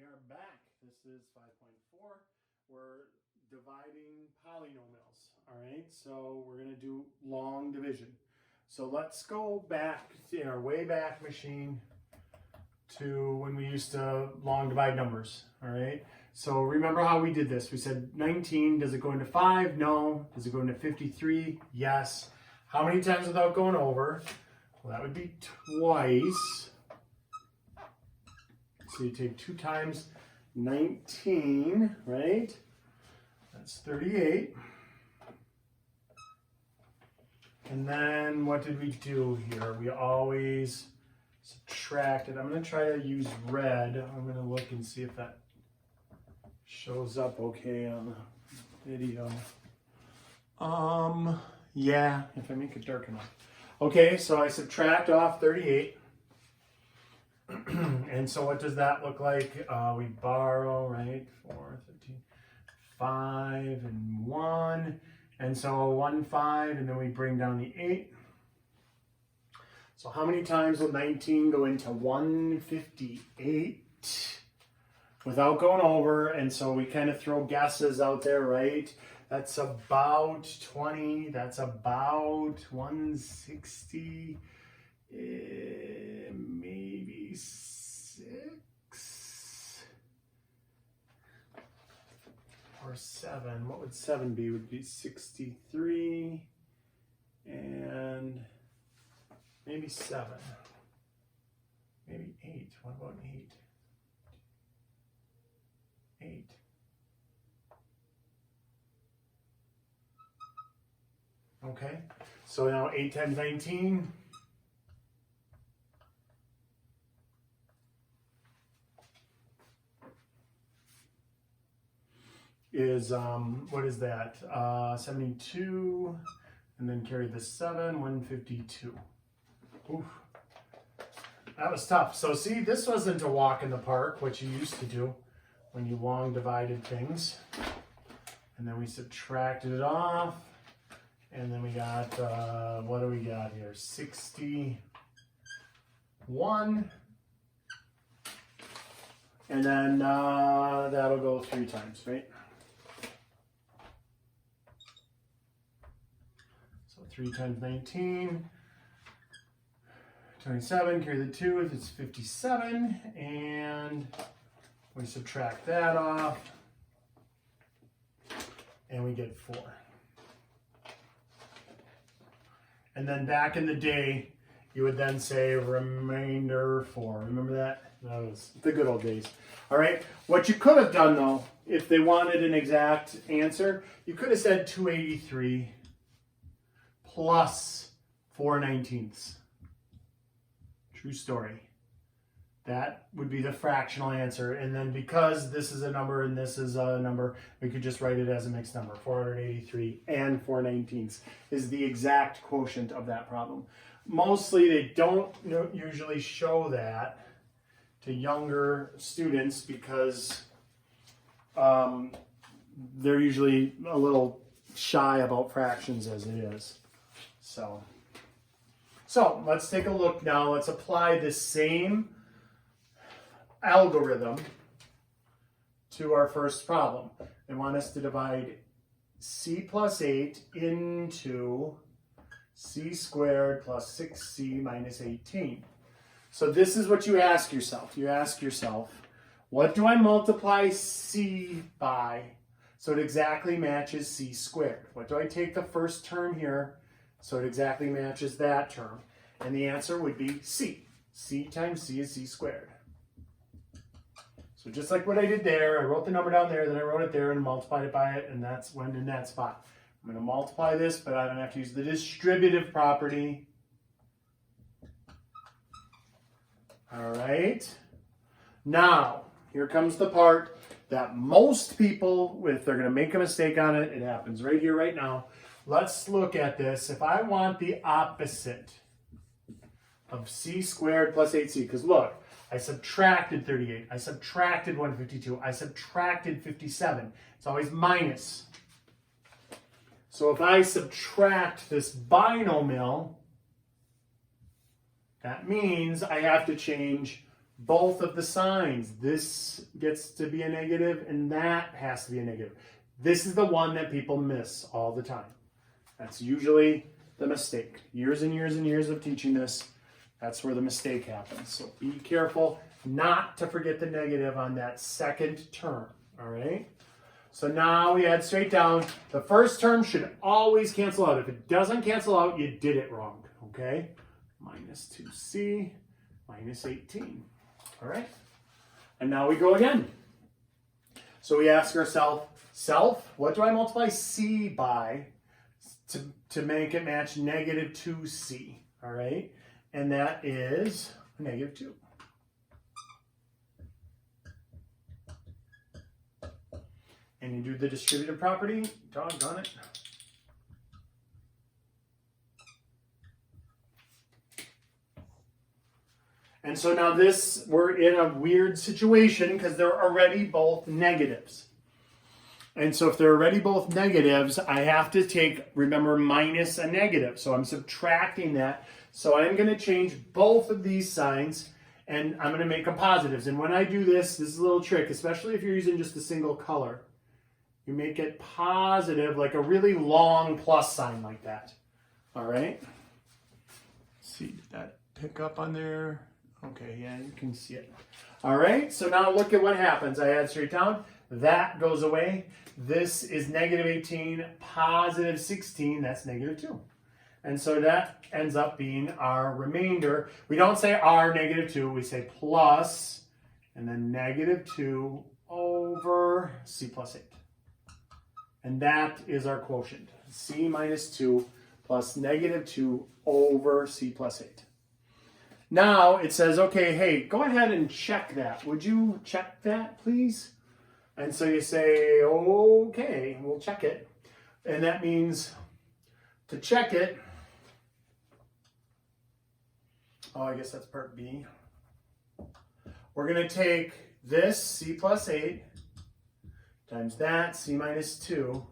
we are back. This is 5.4. We're dividing polynomials. All right, so we're going to do long division. So let's go back in our way back machine to when we used to long divide numbers. All right, so remember how we did this. We said 19, does it go into 5? No. Does it go into 53? Yes. How many times without going over? Well, that would be twice. So you take 2 times 19, right? That's 38. And then what did we do here? We always subtracted. I'm going to try to use red. I'm going to look and see if that shows up okay on the video. Yeah, if I make it dark enough. Okay, so I subtract off 38. And so what does that look like? We borrow, right? 4, 13, 5, and 1. And so 1, 5, and then we bring down the 8. So how many times will 19 go into 158 without going over? And so we kind of throw guesses out there, right? That's about 20. That's about 160. Maybe 6 or 7. What would 7 be? Would be 63 and maybe 7. Maybe 8. What about 8? 8. Okay, so now 8 times 19. Is, what is that? 72, and then carry the 7, 152. Oof. That was tough. So see, this wasn't a walk in the park, what you used to do when you long divided things. And then we subtracted it off. And then we got, what do we got here? 61. And then that'll go 3 times, right? So 3 times 19, 27, carry the 2, it's 57, and we subtract that off, and we get 4. And then back in the day, you would then say remainder 4. Remember that? That was the good old days. All right. What you could have done, though, if they wanted an exact answer, you could have said 283 plus 4/19. True story. That would be the fractional answer. And then because this is a number and this is a number, we could just write it as a mixed number. 483 and 4/19 is the exact quotient of that problem. Mostly they don't usually show that to younger students because they're usually a little shy about fractions as it is. So let's take a look now. Let's apply the same algorithm to our first problem. They want us to divide c plus 8 into c squared plus 6c minus 18. So this is what you ask yourself. You ask yourself, what do I multiply c by so it exactly matches c squared? What do I take the first term here so it exactly matches that term? And the answer would be c. c times c is c squared. So just like what I did there, I wrote the number down there, then I wrote it there and multiplied it by it, and that's when in that spot. I'm going to multiply this, but I'm going to have to use the distributive property. All right. Now, here comes the part that most people, if they're going to make a mistake on it, it happens right here, right now. Let's look at this. If I want the opposite of c squared plus 8c, because look, I subtracted 38, I subtracted 152, I subtracted 57. It's always minus. So if I subtract this binomial, that means I have to change both of the signs. This gets to be a negative and that has to be a negative. This is the one that people miss all the time. That's usually the mistake. Years and years and years of teaching this, that's where the mistake happens. So be careful not to forget the negative on that second term, all right? So now we add straight down. The first term should always cancel out. If it doesn't cancel out, you did it wrong, okay? Minus 2c minus 18, all right? And now we go again. So we ask ourselves, what do I multiply c by to make it match negative 2c, all right? And that is negative 2. And you do the distributive property, doggone it. And so now we're in a weird situation because they're already both negatives. And so if they're already both negatives, I have to remember, minus a negative. So I'm subtracting that. So I'm going to change both of these signs and I'm going to make them positives. And when I do this is a little trick, especially if you're using just a single color. You make it positive, like a really long plus sign like that. All right. Let's see, did that pick up on there? Okay, yeah, you can see it. All right, so now look at what happens. I add straight down. That goes away. This is negative 18, positive 16. That's negative 2. And so that ends up being our remainder. We don't say our negative 2. We say plus, and then negative 2 over c plus 8. And that is our quotient, c minus 2 plus negative 2 over c plus 8. Now it says, okay, hey, go ahead and check that. Would you check that, please? And so you say, okay, we'll check it. And that means to check it, I guess that's part B. We're going to take this, c plus 8, times that, c minus 2,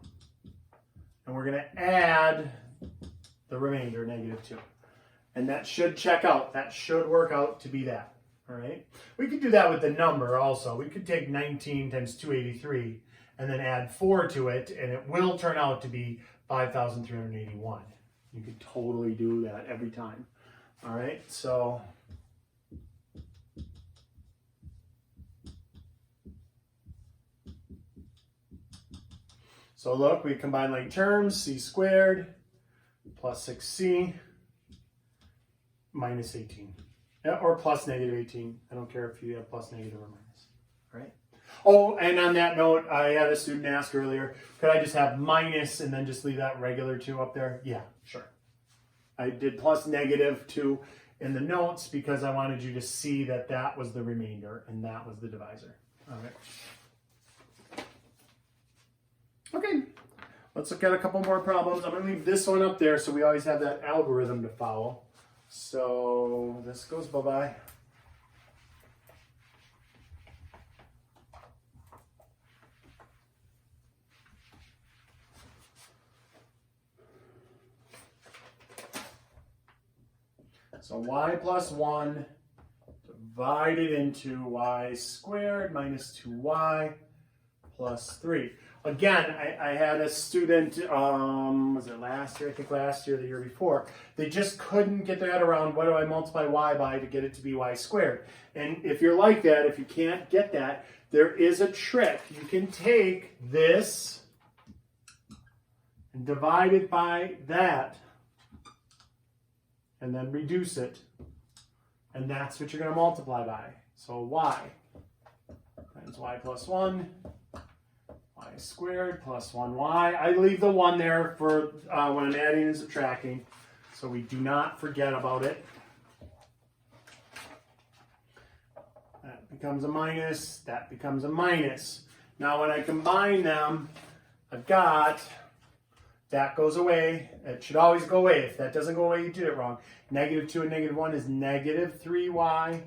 and we're going to add the remainder, negative 2. And that should check out. That should work out to be that, all right? We could do that with the number also. We could take 19 times 283 and then add 4 to it, and it will turn out to be 5,381. You could totally do that every time, all right? So look, we combine like terms, c squared plus 6c minus 18. Or plus negative 18. I don't care if you have plus, negative, or minus. Right? Oh, and on that note, I had a student ask earlier, could I just have minus and then just leave that regular 2 up there? Yeah, sure. I did plus negative 2 in the notes because I wanted you to see that that was the remainder and that was the divisor. All right. Okay, let's look at a couple more problems. I'm going to leave this one up there so we always have that algorithm to follow. So this goes bye-bye. So y plus 1 divided into y squared minus 2y plus 3. Again, I had a student, was it last year? I think last year, the year before. They just couldn't get their head around what do I multiply y by to get it to be y squared. And if you're like that, if you can't get that, there is a trick. You can take this and divide it by that and then reduce it. And that's what you're going to multiply by. So y times y plus 1. Y squared plus 1y. I leave the 1 there for when I'm adding and subtracting, so we do not forget about it. That becomes a minus, that becomes a minus. Now when I combine them, I've got, that goes away. It should always go away. If that doesn't go away, you did it wrong. Negative 2 and negative 1 is negative 3y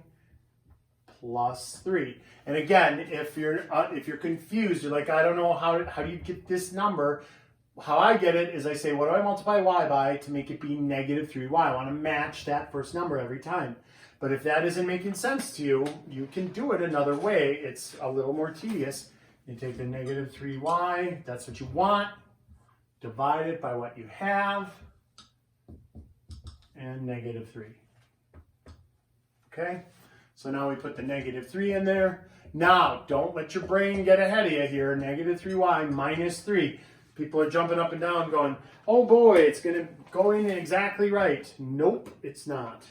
plus 3. And again, if you're confused, you're like, I don't know how do you get this number? How I get it is I say, what do I multiply y by to make it be negative 3y? I want to match that first number every time. But if that isn't making sense to you, you can do it another way. It's a little more tedious. You take the negative 3y, that's what you want, divide it by what you have, and negative 3. Okay, so now we put the negative 3 in there. Now, don't let your brain get ahead of you here. Negative 3y minus 3. People are jumping up and down going, oh boy, it's going to go in exactly right. Nope, it's not.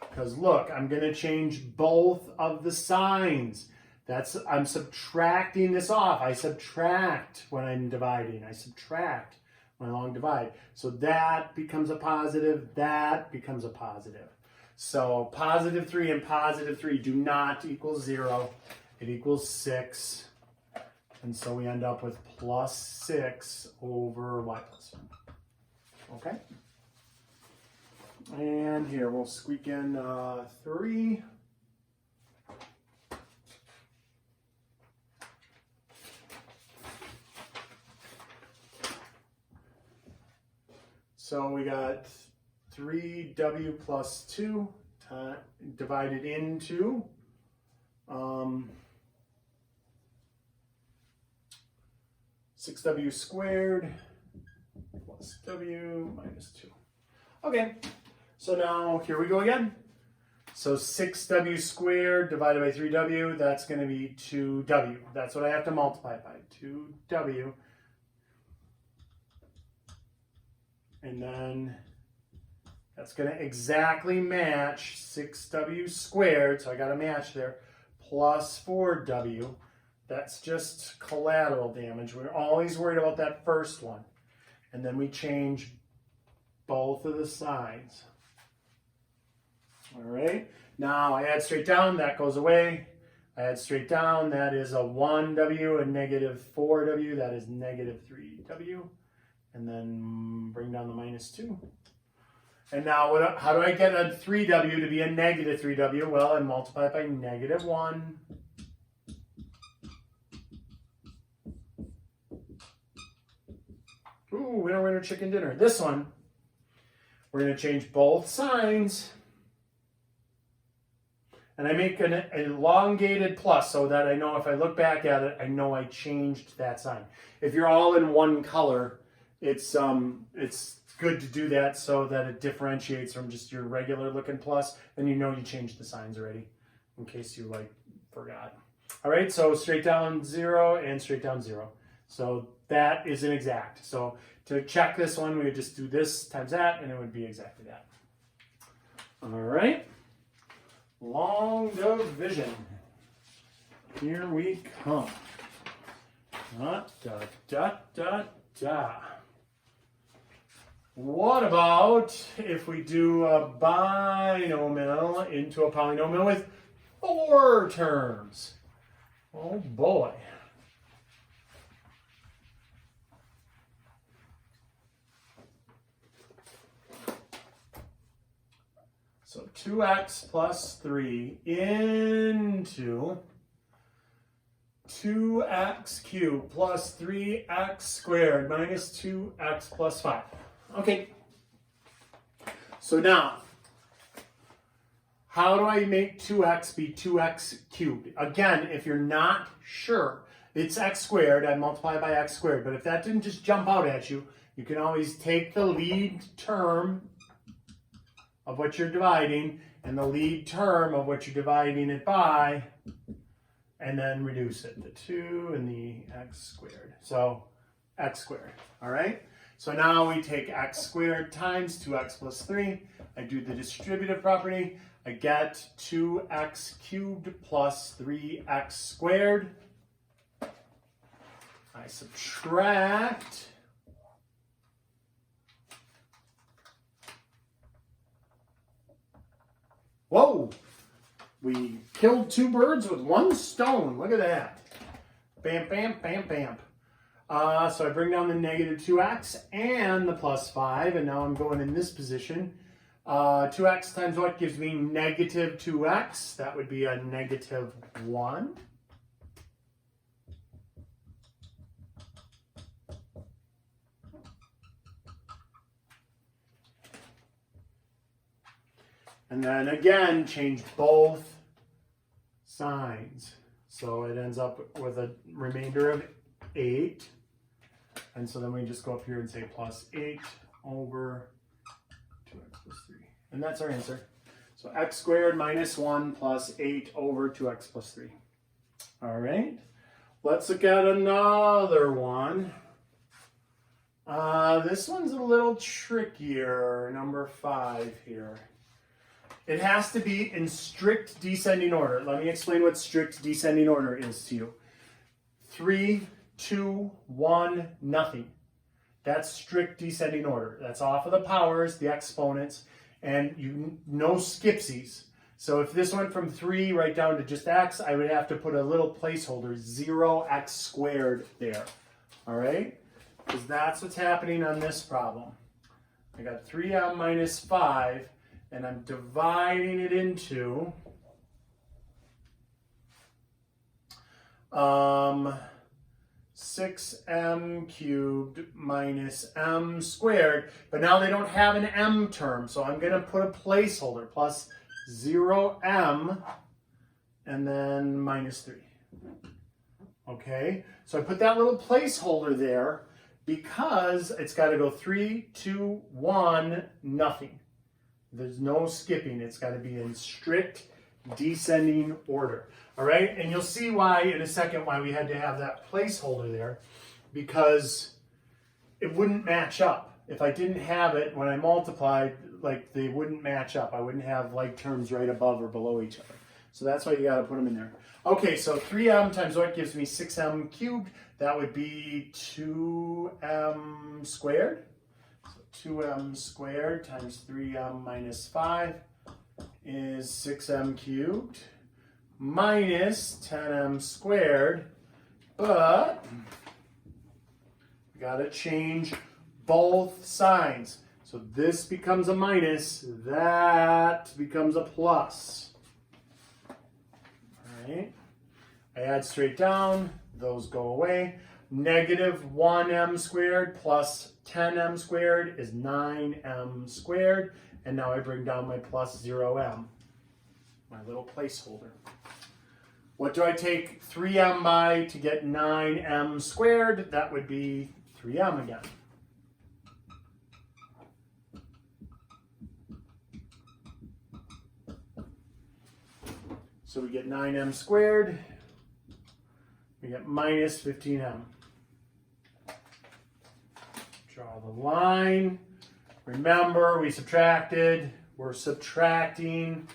Because look, I'm going to change both of the signs. I'm subtracting this off. I subtract when I'm dividing. I subtract when I long divide. So that becomes a positive. That becomes a positive. So positive 3 and positive 3 do not equal 0. It equals 6. And so we end up with plus 6 over y plus 1. Okay? And here we'll squeak in 3. So we got 3w plus 2 divided into 6w squared plus w minus 2. Okay, so now here we go again. So 6w squared divided by 3w, that's going to be 2w. That's what I have to multiply by, 2w. And then that's going to exactly match 6w squared, so I got a match there, plus 4w. That's just collateral damage. We're always worried about that first one. And then we change both of the signs. All right. Now I add straight down, that goes away. I add straight down, that is a 1w, and negative 4w, that is negative 3w. And then bring down the minus 2. And now how do I get a 3w to be a negative 3w? Well, I multiply it by negative 1. Ooh, winner, winner, chicken dinner. This one, we're going to change both signs. And I make an elongated plus so that I know if I look back at it, I know I changed that sign. If you're all in one color, it's good to do that so that it differentiates from just your regular looking plus, and you know you changed the signs already, in case you forgot. All right, so straight down 0 and straight down 0. So that is an exact. So to check this one, we would just do this times that, and it would be exactly that. All right, long division. Here we come. Da, da, da, da, da. What about if we do a binomial into a polynomial with 4 terms? Oh boy. So 2x plus 3 into 2x cubed plus 3x squared minus 2x plus 5. Okay, so now, how do I make 2x be 2x cubed? Again, if you're not sure, it's x squared, I multiply by x squared, but if that didn't just jump out at you, you can always take the lead term of what you're dividing and the lead term of what you're dividing it by, and then reduce it, the 2 and the x squared. So x squared, all right? So now we take x squared times 2x plus 3. I do the distributive property. I get 2x cubed plus 3x squared. I subtract. Whoa! We killed 2 birds with 1 stone. Look at that. Bam, bam, bam, bam. So I bring down the negative 2x and the plus 5, and now I'm going in this position. 2x times what gives me negative 2x? That would be a negative 1. And then again, change both signs. So it ends up with a remainder of 8. And so then we just go up here and say plus 8 over 2x plus 3. And that's our answer. So x squared minus 1 plus 8 over 2x plus 3. All right. Let's look at another one. This one's a little trickier, number 5 here. It has to be in strict descending order. Let me explain what strict descending order is to you. 3, 2, 1, nothing. That's strict descending order. That's off of the powers, the exponents, and no skipsies. So if this went from 3 right down to just x, I would have to put a little placeholder, 0x squared there. All right? Because that's what's happening on this problem. I got 3m minus 5, and I'm dividing it into 6m cubed minus m squared. But now they don't have an m term, so I'm going to put a placeholder, plus 0m, and then minus 3. Okay, so I put that little placeholder there because it's got to go 3, 2, 1, nothing. There's no skipping. It's got to be in strict descending order. All right, and you'll see why in a second why we had to have that placeholder there, because it wouldn't match up. If I didn't have it when I multiplied, like they wouldn't match up. I wouldn't have like terms right above or below each other. So that's why you got to put them in there. Okay, so 3m times what gives me 6m cubed? That would be 2m squared. So 2m squared times 3m minus 5 is 6m cubed minus 10m squared. But we got to change both signs. So this becomes a minus, that becomes a plus. All right, I add straight down, those go away. Negative 1m squared plus 10m squared is 9m squared. And now I bring down my plus 0m, my little placeholder. What do I take 3m by to get 9m squared? That would be 3m again. So we get 9m squared, we get minus 15m. Draw the line. Remember, we subtracted, we're subtracting.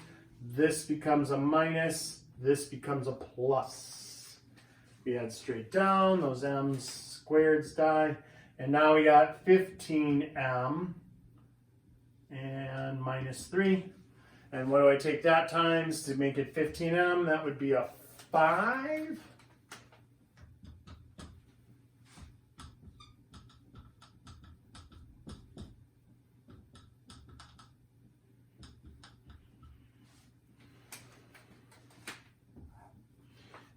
This becomes a minus, this becomes a plus. We add straight down, those m's squareds die. And now we got 15m and minus 3. And what do I take that times to make it 15m? That would be a 5.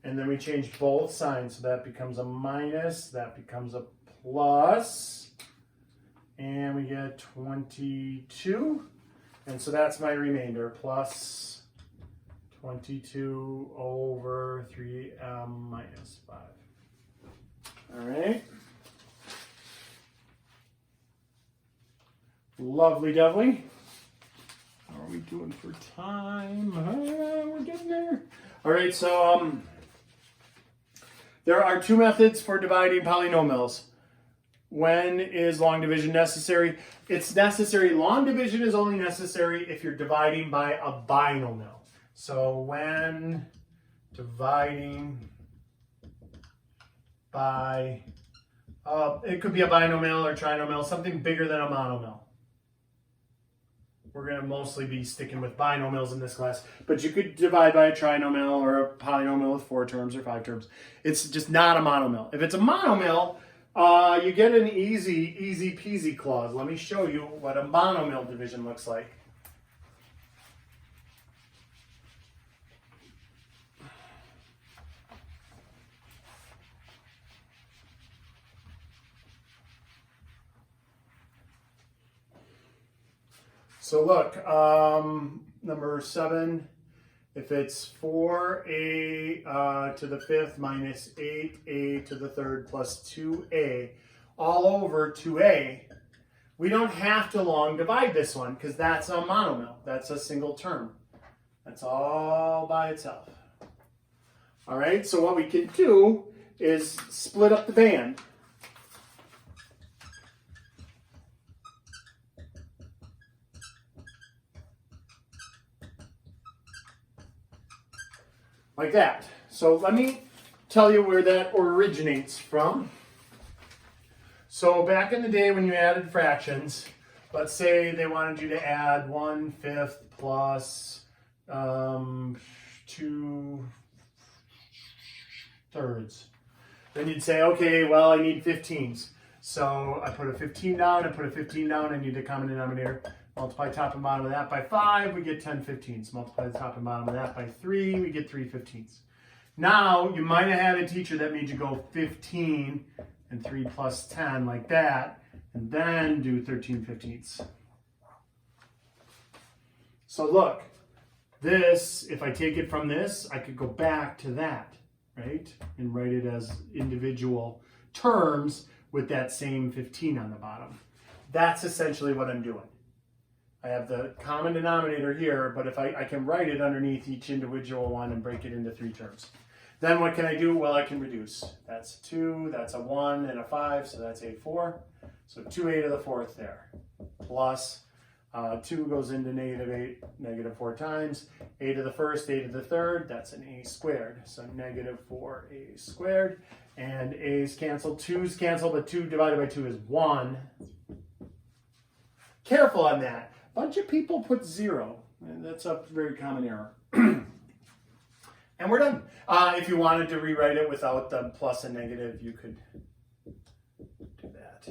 And then we change both signs. So that becomes a minus, that becomes a plus. And we get 22. And so that's my remainder, plus 22 over 3m minus 5. All right. Lovely dovely. How are we doing for time? We're getting there. All right, so there are two methods for dividing polynomials. When is long division necessary? It's necessary. Long division is only necessary if you're dividing by a binomial. So when dividing by, it could be a binomial or trinomial, something bigger than a monomial. We're going to mostly be sticking with binomials in this class, but you could divide by a trinomial or a polynomial with 4 terms or 5 terms. It's just not a monomial. If it's a monomial, you get an easy peasy clause. Let me show you what a monomial division looks like. So look, number 7, if it's 4a to the 5th minus 8a to the 3rd plus 2a all over 2a, we don't have to long divide this one because that's a monomial. That's a single term. That's all by itself. All right, so what we can do is split up the band. Like that. So let me tell you where that originates from. So back in the day when you added fractions, let's say they wanted you to add 1/5 plus 2/3. Then you'd say, okay, well, I need 15s. So I put a 15 down, I put a 15 down, I need a common denominator. Multiply top and bottom of that by 5, we get 10 15ths. Multiply the top and bottom of that by 3, we get 3 15ths. Now, you might have had a teacher that made you go 15 and 3 plus 10 like that, and then do 13 15ths. So look, this, if I take it from this, I could go back to that, right? And write it as individual terms with that same 15 on the bottom. That's essentially what I'm doing. I have the common denominator here, but if I can write it underneath each individual one and break it into 3 terms. Then what can I do? Well, I can reduce. That's 2, that's a 1 and a 5, so that's a 4. So 2a to the 4th there. Plus 2 goes into negative 4 times. A to the 1st, a to the 3rd, that's an a squared. So negative 4a squared. And a's cancel, 2's cancel, but 2 divided by 2 is 1. Careful on that. A bunch of people put 0. And that's a very common error. And we're done. If you wanted to rewrite it without the plus and negative, you could do that.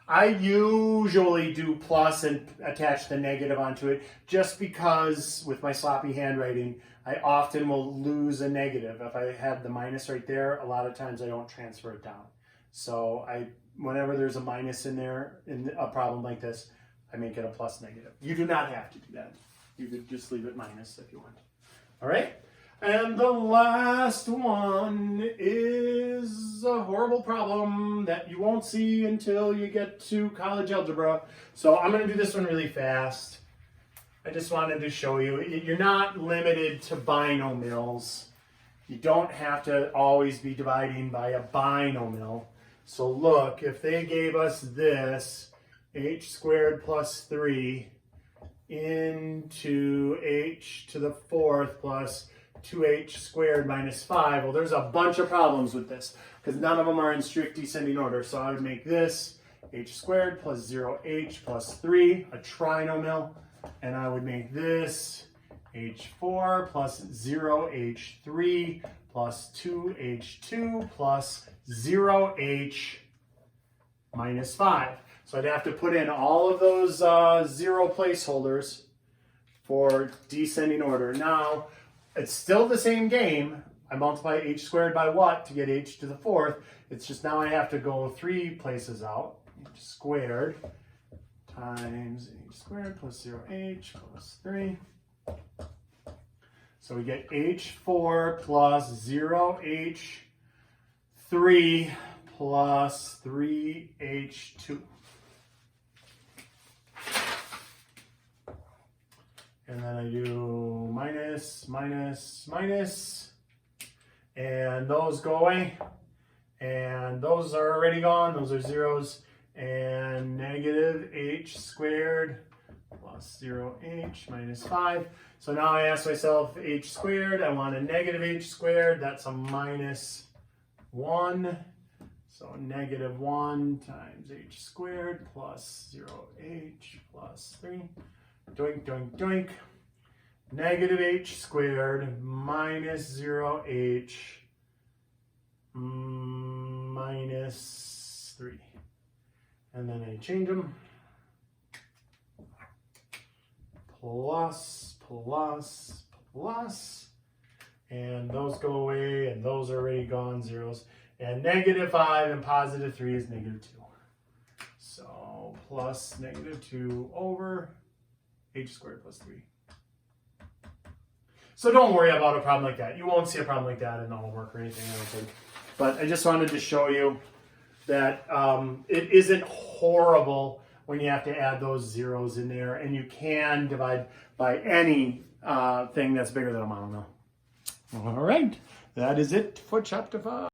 I usually do plus and attach the negative onto it just because with my sloppy handwriting, I often will lose a negative. If I have the minus right there, a lot of times I don't transfer it down. So whenever there's a minus in there, in a problem like this, I make it a plus negative. You do not have to do that. You could just leave it minus if you want. All right? And the last one is a horrible problem that you won't see until you get to college algebra. So I'm going to do this one really fast. I just wanted to show you, you're not limited to binomials. You don't have to always be dividing by a binomial. So look, if they gave us this, h squared plus 3 into h to the 4th plus 2h squared minus 5. Well, there's a bunch of problems with this because none of them are in strict descending order. So I would make this h squared plus 0h plus 3, a trinomial. And I would make this h4 plus 0h3 plus 2h2 plus 0h minus 5. So I'd have to put in all of those 0 placeholders for descending order. Now, it's still the same game. I multiply h squared by what to get h to the 4th? It's just now I have to go 3 places out. H squared times h squared plus 0h plus 3. So we get h4 plus 0h3 plus 3h2. And then I do minus, minus, minus, and those go away. And those are already gone, those are zeros. And negative h squared plus 0h minus 5. So now I ask myself h squared, I want a negative h squared, that's a minus 1. So negative 1 times h squared plus 0h plus 3. Doink, doink, doink. Negative h squared minus 0h minus 3. And then I change them. Plus, plus, plus. And those go away, and those are already gone, zeros. And negative 5 and positive 3 is negative 2. So plus negative 2 over h squared plus 3. So don't worry about a problem like that. You won't see a problem like that in the homework or anything, I don't think. But I just wanted to show you that it isn't horrible when you have to add those zeros in there, and you can divide by any thing that's bigger than a monomial. All right, that is it for chapter 5.